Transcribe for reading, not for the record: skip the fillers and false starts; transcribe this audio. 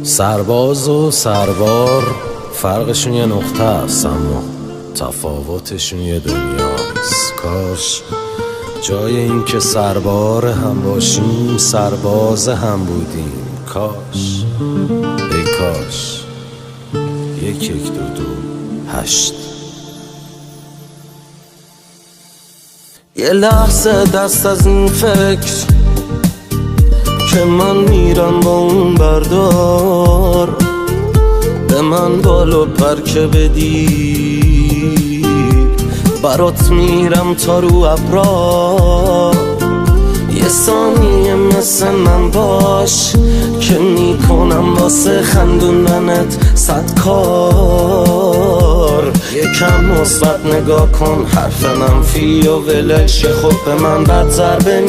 سرباز و سربار فرقشون یه نقطه است، اما تفاوتشون یه دنیاست. کاش جای این که سربار هم باشیم سرباز هم بودیم. کاش ای کاش 1 1 2 2 8. یه لحظه دست از این فکر که من میرم با اون بردار، به من بالو پر که بدی برات میرم تا رو ابرا. یه ثانیه مثل من باش که میکنم واسه خندوندنت 100 کار. یکم مثبت نگاه کن، حرف منفی و ولش، خود به من بد ضربه